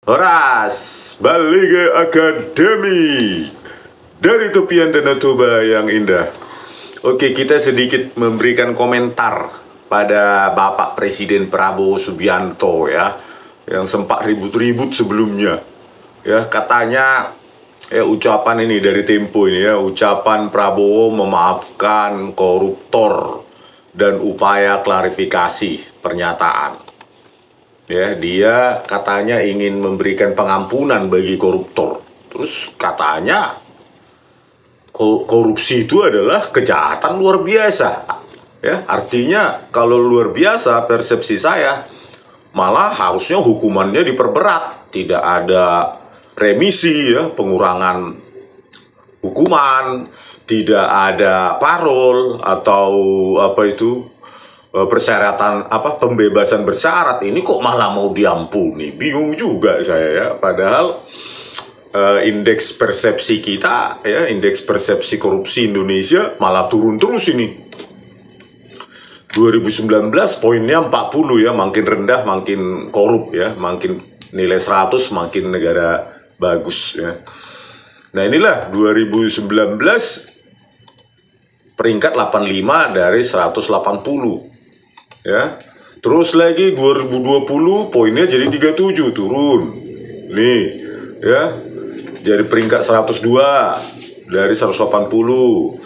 Horas Balige Akademi dari tepian Danau Toba yang indah. Oke, kita sedikit memberikan komentar pada Bapak Presiden Prabowo Subianto ya, yang sempat ribut-ribut sebelumnya. Ya, katanya ucapan ini dari Tempo ini ya, ucapan Prabowo memaafkan koruptor dan upaya klarifikasi pernyataan. Ya, dia katanya ingin memberikan pengampunan bagi koruptor. Terus katanya korupsi itu adalah kejahatan luar biasa. Ya, artinya kalau luar biasa persepsi saya malah harusnya hukumannya diperberat, tidak ada remisi ya, pengurangan hukuman, tidak ada parol atau persyaratan pembebasan bersyarat. Ini kok malah mau diampuni, bingung juga saya ya. Padahal indeks persepsi kita ya, indeks persepsi korupsi Indonesia malah turun terus ini. 2019 poinnya 40 ya, makin rendah makin korup ya, makin nilai 100 makin negara bagus ya. Nah inilah 2019 peringkat 85 dari 180 ya. Terus lagi 2020 poinnya jadi 37, turun nih ya, jadi peringkat 102 dari 180.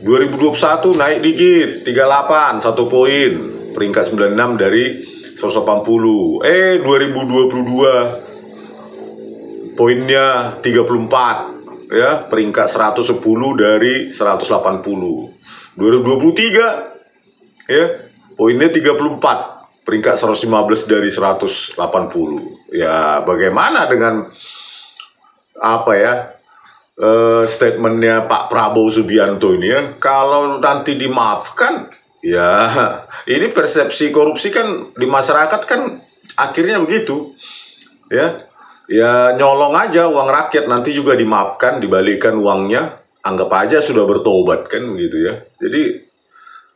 2021 naik dikit 38, 1 poin, peringkat 96 dari 180. 2022 poinnya 34 ya, peringkat 110 dari 180. 2023 ya, poinnya 34, peringkat 115 dari 180. Ya, bagaimana dengan statementnya Pak Prabowo Subianto ini ya? Kalau nanti dimaafkan, ya ini persepsi korupsi kan di masyarakat kan akhirnya begitu ya. Ya nyolong aja uang rakyat, nanti juga dimaafkan, dibalikan uangnya, anggap aja sudah bertobat kan begitu ya. Jadi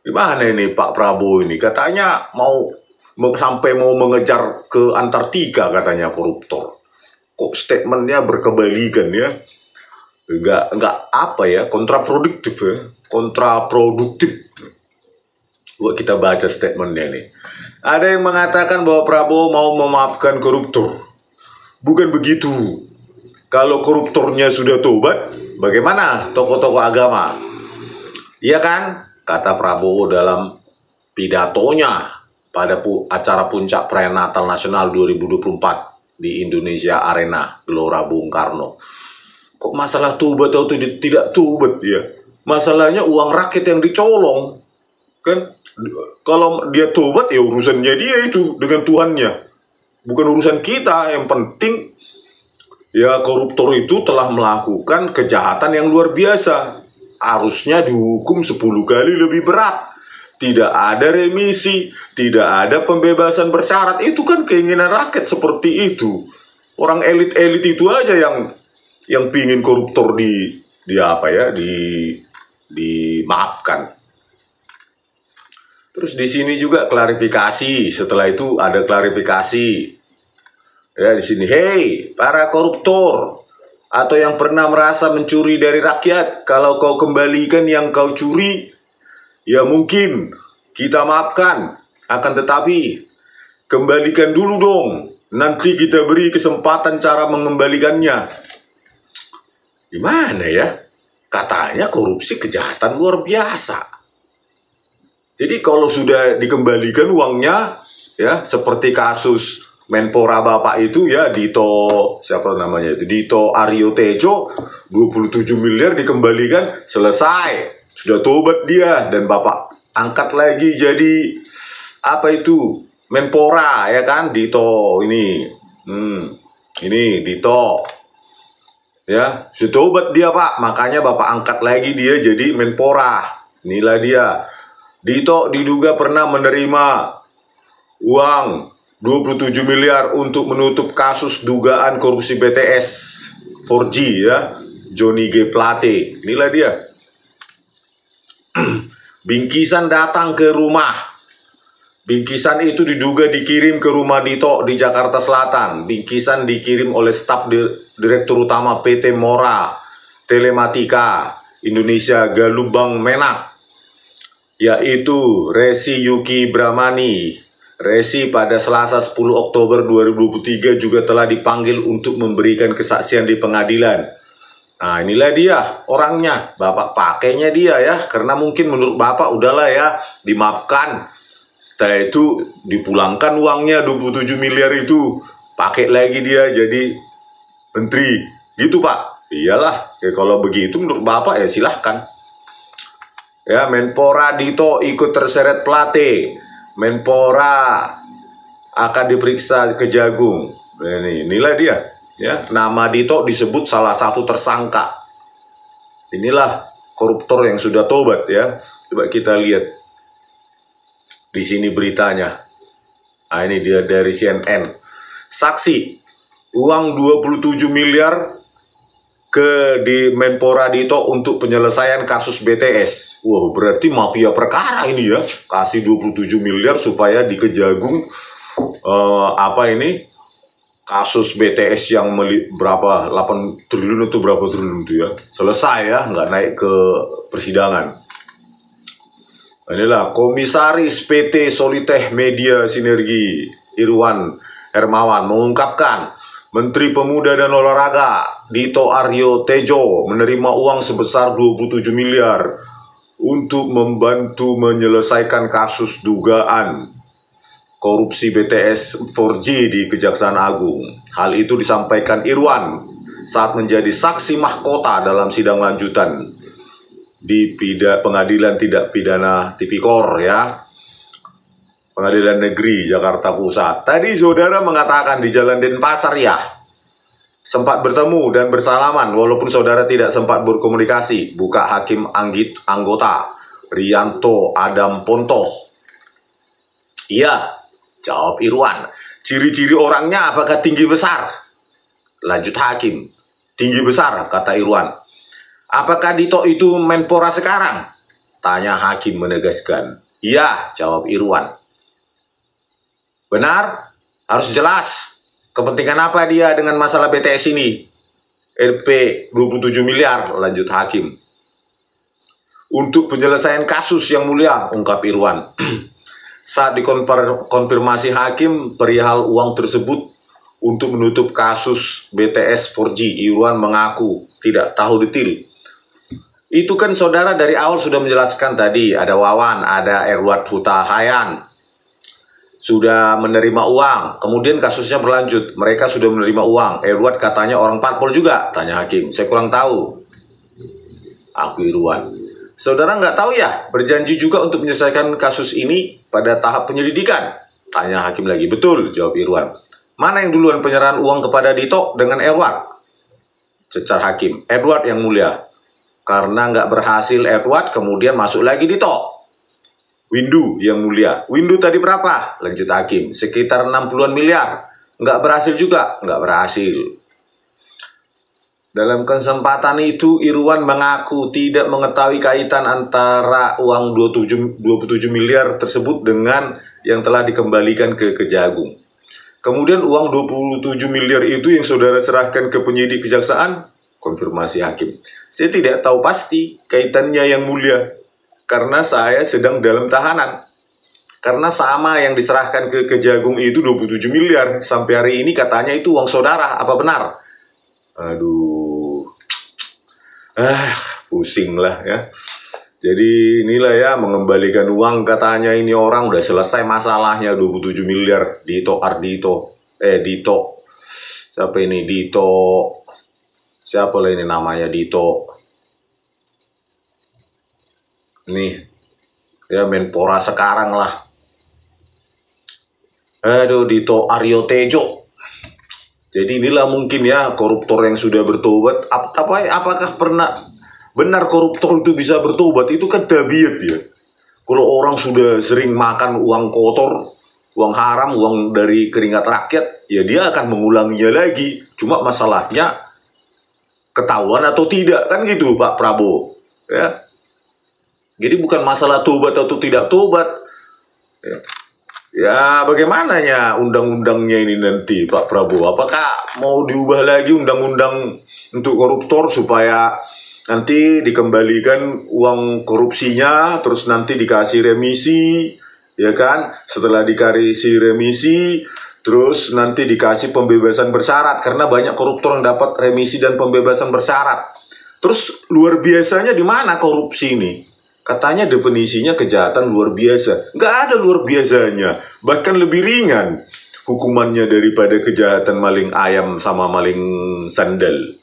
gimana ini Pak Prabowo ini? Katanya sampai mau mengejar ke Antartika katanya koruptor. Kok statementnya berkebalikan ya? Enggak kontraproduktif ya. Kontraproduktif. Buat kita baca statementnya nih. Ada yang mengatakan bahwa Prabowo mau memaafkan koruptor. Bukan begitu. Kalau koruptornya sudah tobat, bagaimana tokoh-tokoh agama? Iya kan? Kata Prabowo dalam pidatonya pada acara puncak perayaan Natal Nasional 2024 di Indonesia Arena Gelora Bung Karno. Kok masalah tobat atau tidak tobat ya? Masalahnya uang rakyat yang dicolong. Kan? Kalau dia tobat ya urusannya dia itu dengan Tuhannya. Bukan urusan kita. Yang penting ya koruptor itu telah melakukan kejahatan yang luar biasa. Harusnya dihukum 10 kali lebih berat. Tidak ada remisi, tidak ada pembebasan bersyarat. Itu kan keinginan rakyat seperti itu. Orang elit-elit itu aja yang pingin koruptor dimaafkan. Terus di sini juga klarifikasi. Setelah itu ada klarifikasi. Ya di sini, hey para koruptor atau yang pernah merasa mencuri dari rakyat, kalau kau kembalikan yang kau curi, ya mungkin kita maafkan. Akan tetapi kembalikan dulu dong. Nanti kita beri kesempatan cara mengembalikannya. Gimana ya? Katanya korupsi kejahatan luar biasa. Jadi kalau sudah dikembalikan uangnya, ya seperti kasus Menpora Bapak itu ya, Dito Aryo Tejo, 27 miliar dikembalikan, selesai. Sudah tobat dia dan Bapak angkat lagi jadi Menpora ya kan, Dito ini. Ini Dito. Ya, sudah tobat dia Pak, makanya Bapak angkat lagi dia jadi Menpora. Inilah dia. Dito diduga pernah menerima uang 27 miliar untuk menutup kasus dugaan korupsi BTS 4G ya, Johnny G. Plate. Inilah dia. Bingkisan datang ke rumah Bingkisan itu diduga dikirim ke rumah Dito di Jakarta Selatan. Bingkisan dikirim oleh staf Direktur Utama PT Mora Telematika Indonesia Galubang Menak, yaitu Resi Yuki Bramani. Resi pada Selasa 10 Oktober 2023 juga telah dipanggil untuk memberikan kesaksian di pengadilan. Nah, inilah dia orangnya. Bapak pakainya dia ya, karena mungkin menurut Bapak udahlah ya, dimaafkan. Setelah itu dipulangkan uangnya 27 miliar itu, pakai lagi dia jadi menteri. Gitu Pak. Iyalah, ya, kalau begitu menurut Bapak ya silahkan. Ya, Menpora Dito ikut terseret Plate. Menpora akan diperiksa Kejagung. Inilah dia. Ya, nama Dito disebut salah satu tersangka. Inilah koruptor yang sudah tobat ya. Coba kita lihat. Di sini beritanya. Nah, ini dia dari CNN. Saksi, uang 27 miliar di Menpora Dito untuk penyelesaian kasus BTS. Wow, berarti mafia perkara ini ya. Kasih 27 miliar supaya di Kejagung kasus BTS yang berapa 8 triliun itu berapa triliun itu ya. Selesai ya, nggak naik ke persidangan. Inilah Komisaris PT Solitech Media Sinergi Irwan Hermawan mengungkapkan Menteri Pemuda dan Olahraga Dito Aryo Tejo menerima uang sebesar 27 miliar untuk membantu menyelesaikan kasus dugaan korupsi BTS 4G di Kejaksaan Agung. Hal itu disampaikan Irwan saat menjadi saksi mahkota dalam sidang lanjutan di Pengadilan Tidak Pidana Tipikor ya, Pengadilan Negeri Jakarta Pusat. Tadi saudara mengatakan di Jalan Denpasar ya, sempat bertemu dan bersalaman walaupun saudara tidak sempat berkomunikasi, buka Hakim anggota Rianto Adam Pontoh. Iya, jawab Irwan. Ciri-ciri orangnya apakah tinggi besar? Lanjut Hakim. Tinggi besar, kata Irwan. Apakah Dito itu Menpora sekarang? Tanya Hakim menegaskan. Iya, jawab Irwan. Benar? Harus jelas. Kepentingan apa dia dengan masalah BTS ini? Rp 27 miliar, lanjut Hakim. Untuk penyelesaian kasus yang mulia, ungkap Irwan. Saat dikonfirmasi Hakim perihal uang tersebut untuk menutup kasus BTS 4G, Irwan mengaku tidak tahu detail. Itu kan saudara dari awal sudah menjelaskan tadi, ada Wawan, ada Edward Huta Hayan. Sudah menerima uang, kemudian kasusnya berlanjut, mereka sudah menerima uang. Edward katanya orang parpol juga, tanya Hakim. Saya kurang tahu. Aku Irwan. Saudara nggak tahu ya, berjanji juga untuk menyelesaikan kasus ini pada tahap penyelidikan? Tanya Hakim lagi. Betul, jawab Irwan. Mana yang duluan penyerahan uang kepada Dito dengan Edward? Cecar Hakim. Edward yang mulia. Karena nggak berhasil Edward, kemudian masuk lagi Dito. Windu yang mulia. Windu tadi berapa? Lanjut Hakim. Sekitar 60-an miliar. Nggak berhasil juga? Nggak berhasil. Dalam kesempatan itu, Irwan mengaku tidak mengetahui kaitan antara uang 27 miliar tersebut dengan yang telah dikembalikan ke Kejagung. Kemudian uang 27 miliar itu yang saudara serahkan ke penyidik kejaksaan? Konfirmasi Hakim. Saya tidak tahu pasti kaitannya yang mulia, karena saya sedang dalam tahanan. Karena sama yang diserahkan ke Kejagung itu 27 miliar. Sampai hari ini katanya itu uang saudara, apa benar? Aduh. Pusing lah ya. Jadi inilah ya, mengembalikan uang katanya ini orang udah selesai masalahnya 27 miliar. Dito Ardito. Dito. Siapa ini? Dito. Siapa lah ini namanya Dito. Nih. Ya Menpora sekarang lah. Aduh, Dito Aryo Tejo. Jadi inilah mungkin ya koruptor yang sudah bertobat. Apakah pernah benar koruptor itu bisa bertobat? Itu kan tabiat ya. Kalau orang sudah sering makan uang kotor, uang haram, uang dari keringat rakyat, ya dia akan mengulanginya lagi. Cuma masalahnya ketahuan atau tidak, kan gitu Pak Prabowo. Ya. Jadi bukan masalah tobat atau tidak tobat. Ya. Ya, bagaimananya undang-undangnya ini nanti, Pak Prabowo? Apakah mau diubah lagi undang-undang untuk koruptor supaya nanti dikembalikan uang korupsinya, terus nanti dikasih remisi, ya kan? Setelah dikasih remisi, terus nanti dikasih pembebasan bersyarat, karena banyak koruptor yang dapat remisi dan pembebasan bersyarat. Terus luar biasanya di mana korupsi ini? Katanya definisinya kejahatan luar biasa. Nggak ada luar biasanya. Bahkan lebih ringan hukumannya daripada kejahatan maling ayam sama maling sandal.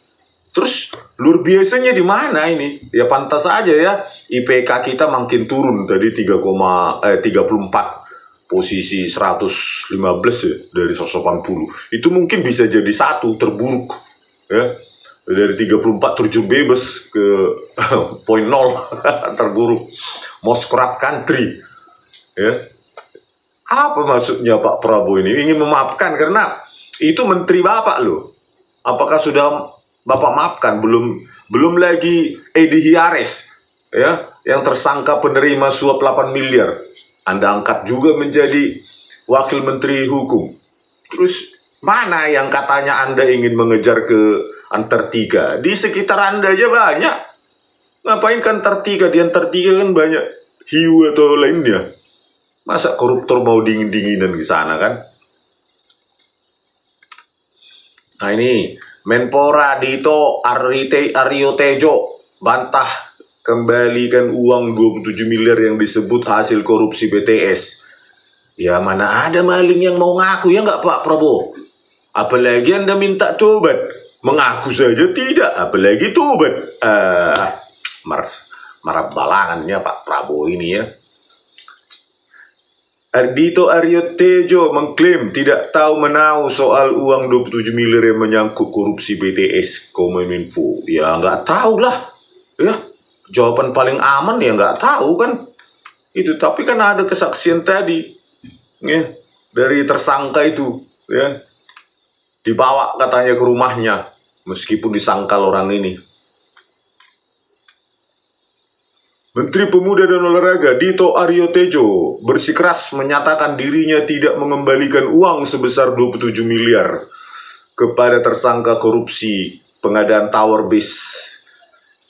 Terus luar biasanya di mana ini? Ya pantas saja ya IPK kita makin turun tadi 34 posisi 115 ya dari 180. Itu mungkin bisa jadi satu terburuk ya. Dari 34 terjun bebas ke poin 0 terburuk, most corrupt country ya. Apa maksudnya Pak Prabowo ini? Ingin memaafkan karena itu menteri Bapak loh. Apakah sudah Bapak maafkan? Belum lagi Edi Hiares ya, yang tersangka penerima suap 8 miliar. Anda angkat juga menjadi wakil menteri hukum. Terus mana yang katanya Anda ingin mengejar ke Antartika? Di sekitar Anda aja banyak. Ngapain ke Antartika? Di Antartika kan banyak hiu atau lainnya. Masa koruptor mau dingin-dinginan ke sana kan? Nah ini, Menpora Dito Aryo Tejo bantah kembalikan uang 27 miliar yang disebut hasil korupsi BTS. Ya mana ada maling yang mau ngaku ya nggak Pak Prabowo? Apalagi Anda minta tobat. Mengaku saja tidak, apalagi tobat. Marah balangannya Pak Prabowo ini ya. Dito Aryo Tejo mengklaim tidak tahu menahu soal uang 27 miliar yang menyangkut korupsi BTS Kominfo. Ya nggak tahu lah. Ya, jawaban paling aman ya nggak tahu kan. Itu tapi kan ada kesaksian tadi ya, dari tersangka itu ya. Dibawa katanya ke rumahnya, meskipun disangkal orang ini. Menteri Pemuda dan Olahraga Dito Aryo Tejo bersikeras menyatakan dirinya tidak mengembalikan uang sebesar 27 miliar kepada tersangka korupsi pengadaan tower base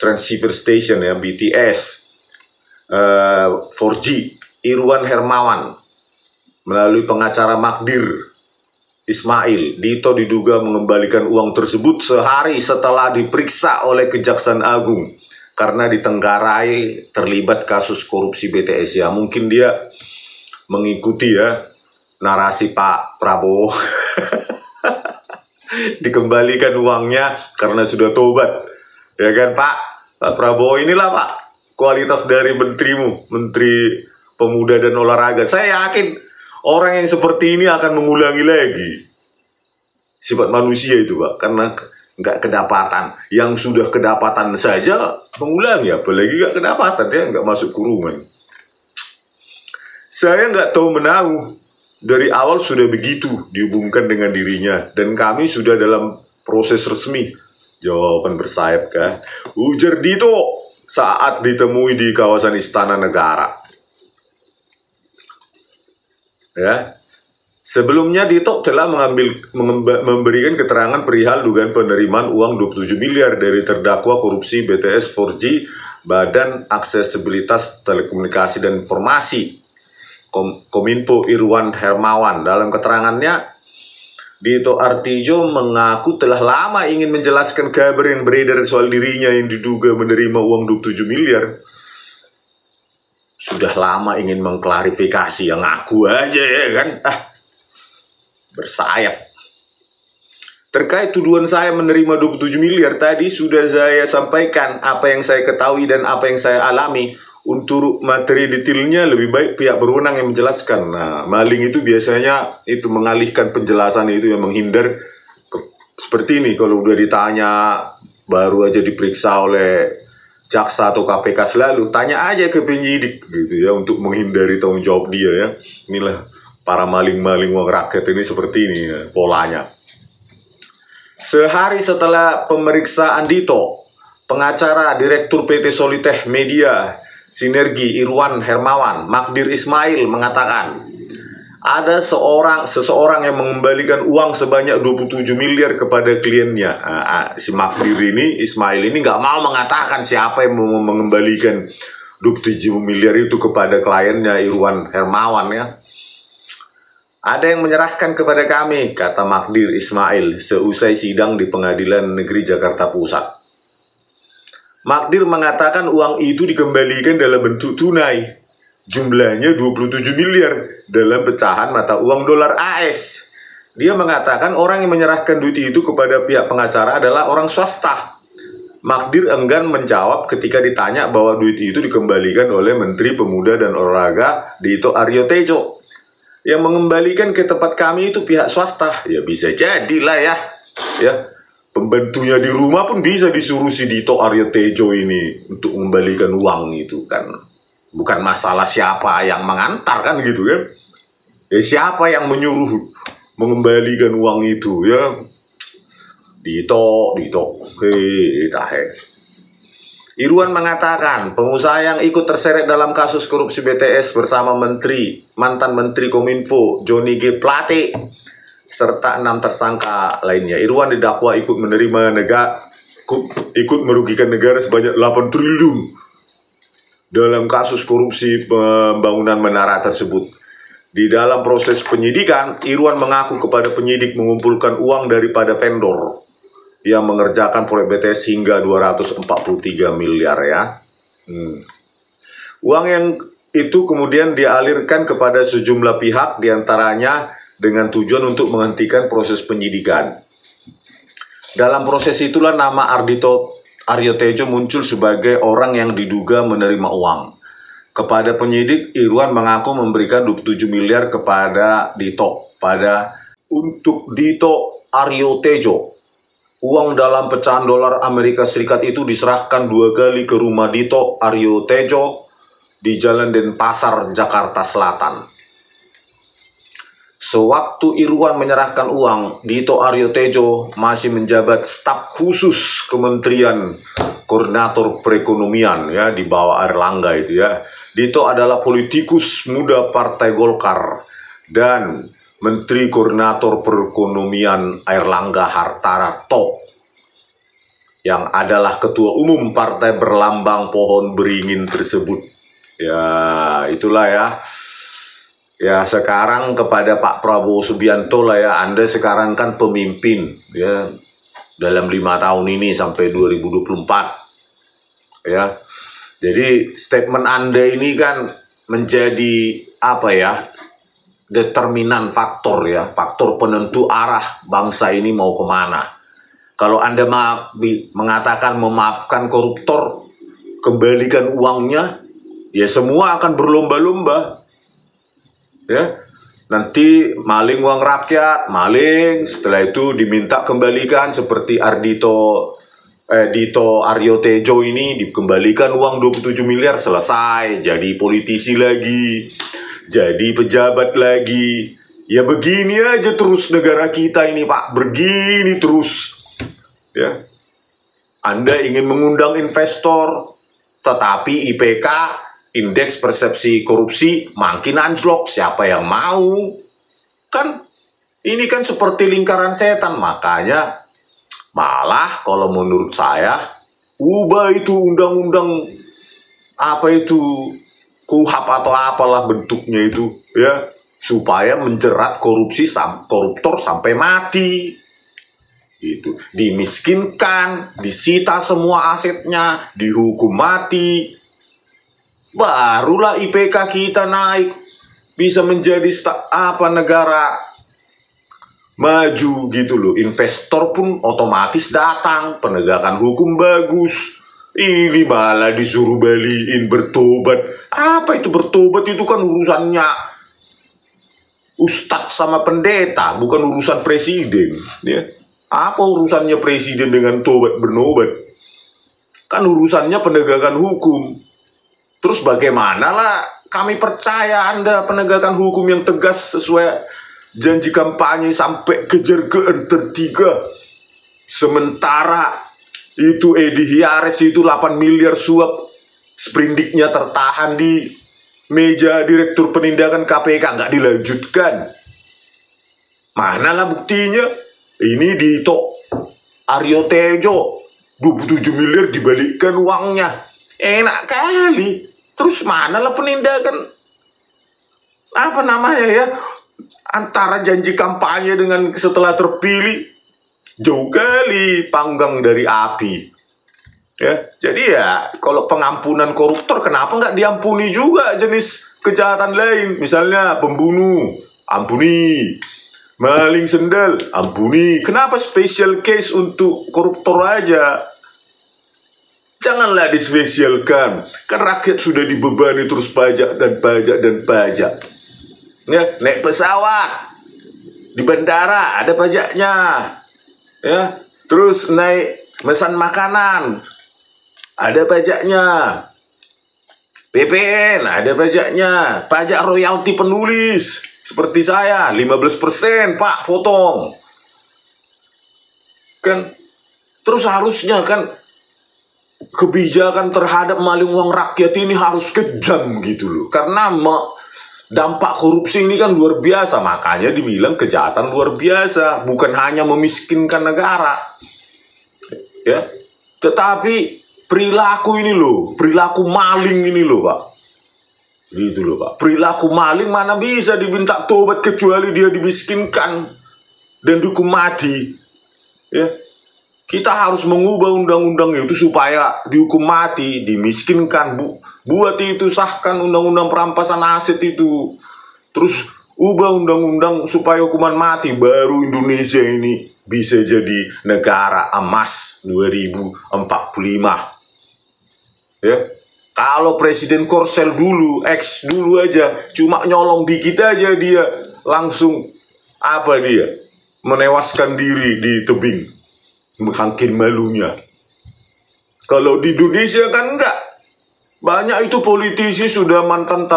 transceiver station ya BTS 4G Irwan Hermawan melalui pengacara Magdir Ismail. Dito diduga mengembalikan uang tersebut sehari setelah diperiksa oleh Kejaksaan Agung karena ditenggarai terlibat kasus korupsi BTS ya. Mungkin dia mengikuti ya narasi Pak Prabowo. Dikembalikan uangnya karena sudah tobat. Ya kan Pak Prabowo, inilah Pak kualitas dari menterimu, Menteri Pemuda dan Olahraga. Saya yakin orang yang seperti ini akan mengulangi lagi sifat manusia itu Pak, karena nggak kedapatan. Yang sudah kedapatan saja mengulangi, apalagi nggak kedapatan, dia nggak masuk kurungan. Saya nggak tahu menahu, dari awal sudah begitu dihubungkan dengan dirinya, dan kami sudah dalam proses resmi. Jawaban bersayap kah? Ujar Dito saat ditemui di kawasan Istana Negara. Ya, sebelumnya Dito telah memberikan keterangan perihal dugaan penerimaan uang 27 miliar dari terdakwa korupsi BTS 4G Badan Aksesibilitas Telekomunikasi dan Informasi Kominfo Irwan Hermawan. Dalam keterangannya, Dito Artijo mengaku telah lama ingin menjelaskan kabar yang beredar soal dirinya yang diduga menerima uang 27 miliar. Sudah lama ingin mengklarifikasi, yang ngaku aja ya kan. Bersayap. Terkait tuduhan saya menerima 27 miliar tadi sudah saya sampaikan apa yang saya ketahui dan apa yang saya alami. Untuk materi detailnya lebih baik pihak berwenang yang menjelaskan. Nah, maling itu biasanya itu mengalihkan penjelasan itu, yang menghindar. Seperti ini, kalau udah ditanya baru aja diperiksa oleh jaksa atau KPK, selalu tanya aja ke penyidik gitu ya, untuk menghindari tanggung jawab dia ya. Inilah para maling-maling uang rakyat ini seperti ini ya, polanya. Sehari setelah pemeriksaan Dito, pengacara Direktur PT Solitech Media Sinergi Irwan Hermawan, Magdir Ismail, mengatakan ada seseorang yang mengembalikan uang sebanyak 27 miliar kepada kliennya. Si Magdir ini, Ismail ini nggak mau mengatakan siapa yang mau mengembalikan 27 miliar itu kepada kliennya Irwan Hermawan ya. Ada yang menyerahkan kepada kami, kata Magdir Ismail seusai sidang di Pengadilan Negeri Jakarta Pusat. Magdir mengatakan uang itu dikembalikan dalam bentuk tunai. Jumlahnya 27 miliar dalam pecahan mata uang dolar AS. Dia mengatakan orang yang menyerahkan duit itu kepada pihak pengacara adalah orang swasta. Magdir enggan menjawab ketika ditanya bahwa duit itu dikembalikan oleh Menteri Pemuda dan Olahraga Dito Aryo Tejo. Yang mengembalikan ke tempat kami itu pihak swasta. Ya bisa jadilah ya. Pembantunya di rumah pun bisa disuruh si Dito Aryo Tejo ini untuk mengembalikan uang itu kan. Bukan masalah siapa yang mengantar kan gitu kan. Ya siapa yang menyuruh mengembalikan uang itu ya. Dito. Irwan mengatakan pengusaha yang ikut terseret dalam kasus korupsi BTS bersama mantan Menteri Kominfo Johnny G. Plate serta 6 tersangka lainnya. Irwan didakwa ikut merugikan negara sebanyak 8 triliun dalam kasus korupsi pembangunan menara tersebut. Di dalam proses penyidikan, Irwan mengaku kepada penyidik mengumpulkan uang daripada vendor yang mengerjakan proyek BTS hingga 243 miliar ya. Uang yang itu kemudian dialirkan kepada sejumlah pihak, diantaranya dengan tujuan untuk menghentikan proses penyidikan. Dalam proses itulah nama Ardhito Aryo Tejo muncul sebagai orang yang diduga menerima uang. Kepada penyidik, Irwan mengaku memberikan 27 miliar kepada Dito. Untuk Dito Aryo Tejo, uang dalam pecahan dolar Amerika Serikat itu diserahkan 2 kali ke rumah Dito Aryo Tejo di Jalan Denpasar, Jakarta Selatan. Sewaktu Irwan menyerahkan uang, Dito Aryo Tejo masih menjabat staf khusus Kementerian Koordinator Perekonomian ya di bawah Airlangga itu ya. Dito adalah politikus muda Partai Golkar dan Menteri Koordinator Perekonomian Airlangga Hartarto yang adalah ketua umum partai berlambang pohon beringin tersebut. Ya, itulah ya. Ya sekarang kepada Pak Prabowo Subianto lah ya, Anda sekarang kan pemimpin ya dalam 5 tahun ini sampai 2024 ya. Jadi statement Anda ini kan menjadi apa ya, determinan faktor ya, faktor penentu arah bangsa ini mau kemana. Kalau Anda mengatakan memaafkan koruptor, kembalikan uangnya, ya semua akan berlomba-lomba. Ya, nanti maling uang rakyat, maling, setelah itu diminta kembalikan seperti Dito Aryo Tejo ini dikembalikan uang 27 miliar, selesai, jadi politisi lagi, jadi pejabat lagi. Ya begini aja terus negara kita ini Pak, begini terus. Ya, Anda ingin mengundang investor, tetapi IPK Indeks persepsi korupsi makin anjlok, siapa yang mau? Kan ini kan seperti lingkaran setan, makanya malah kalau menurut saya ubah itu undang-undang apa itu KUHP atau apalah bentuknya itu ya, supaya menjerat koruptor sampai mati. Itu dimiskinkan, disita semua asetnya, dihukum mati. Barulah IPK kita naik, bisa menjadi negara maju gitu loh. Investor pun otomatis datang, penegakan hukum bagus. Ini malah disuruh baliin bertobat. Apa itu bertobat? Itu kan urusannya ustadz sama pendeta, bukan urusan presiden ya. Apa urusannya presiden dengan tobat bernobat? Kan urusannya penegakan hukum. Terus bagaimana lah kami percaya Anda penegakan hukum yang tegas sesuai janji kampanye sampai kejar ke tertiga. Sementara itu Edi Hiares itu 8 miliar suap, sprindiknya tertahan di meja Direktur Penindakan KPK nggak dilanjutkan? Manalah buktinya? Ini Dito Aryo Tejo 27 miliar dibalikkan uangnya. Enak kali. Terus manalah penindakan apa namanya ya, antara janji kampanye dengan setelah terpilih, jauh kali panggang dari api. Ya, jadi ya kalau pengampunan koruptor, kenapa nggak diampuni juga jenis kejahatan lain? Misalnya pembunuh, ampuni. Maling sendal, ampuni. Kenapa special case untuk koruptor aja? Janganlah dispesialkan. Kan rakyat sudah dibebani terus pajak dan pajak dan pajak. Ya, naik pesawat di bandara ada pajaknya. Ya, terus naik mesan makanan ada pajaknya. PPN ada pajaknya. Pajak royalti penulis seperti saya 15% Pak potong. Kan terus harusnya kan kebijakan terhadap maling uang rakyat ini harus kejam gitu loh. Karena dampak korupsi ini kan luar biasa, makanya dibilang kejahatan luar biasa, bukan hanya memiskinkan negara. Ya, tetapi perilaku ini loh, perilaku maling ini loh, Pak. Gitu loh, Pak. Perilaku maling mana bisa diminta tobat kecuali dia dimiskinkan dan dihukum mati. Ya. Kita harus mengubah undang-undang itu supaya dihukum mati, dimiskinkan, buat itu, sahkan undang-undang perampasan aset itu. Terus ubah undang-undang supaya hukuman mati, baru Indonesia ini bisa jadi negara emas 2045. Ya. Kalau Presiden Korsel dulu, dulu aja, cuma nyolong dikit aja dia langsung menewaskan diri di tebing. Makin malunya. Kalau di Indonesia kan enggak. Banyak itu politisi sudah mantan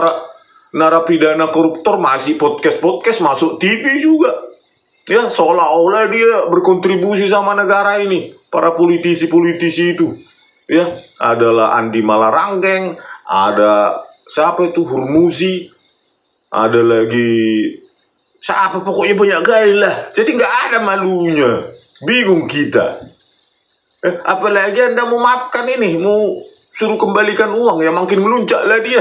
narapidana koruptor masih podcast masuk TV juga. Ya, seolah-olah dia berkontribusi sama negara ini. Para politisi-politisi itu. Ya, adalah Andi Malarangkeng, ada siapa itu Hurmuzi, ada lagi siapa, pokoknya banyak kali lah. Jadi nggak ada malunya. Bingung kita. Apalagi Anda mau maafkan ini, mau suruh kembalikan uang, ya makin melunjak lah dia.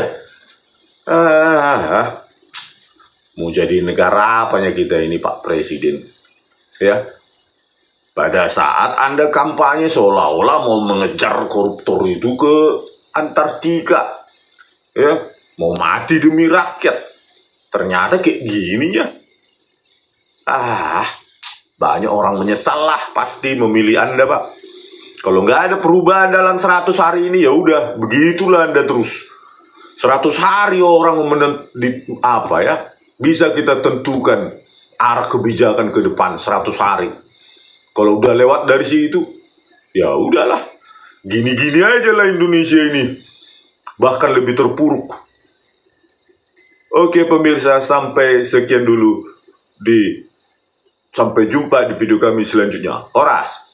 Mau jadi negara apanya kita ini, Pak Presiden? Ya. Pada saat Anda kampanye seolah-olah mau mengejar koruptor itu ke Antartika. Ya, mau mati demi rakyat. Ternyata kayak gini ya. Banyak orang menyesal lah pasti memilih Anda, Pak. Kalau nggak ada perubahan dalam 100 hari ini, ya udah begitulah Anda terus. 100 hari orang bisa kita tentukan arah kebijakan ke depan 100 hari. Kalau udah lewat dari situ, ya udahlah. Gini-gini aja lah Indonesia ini. Bahkan lebih terpuruk. Oke pemirsa, sampai sekian dulu. Sampai jumpa di video kami selanjutnya. Horas.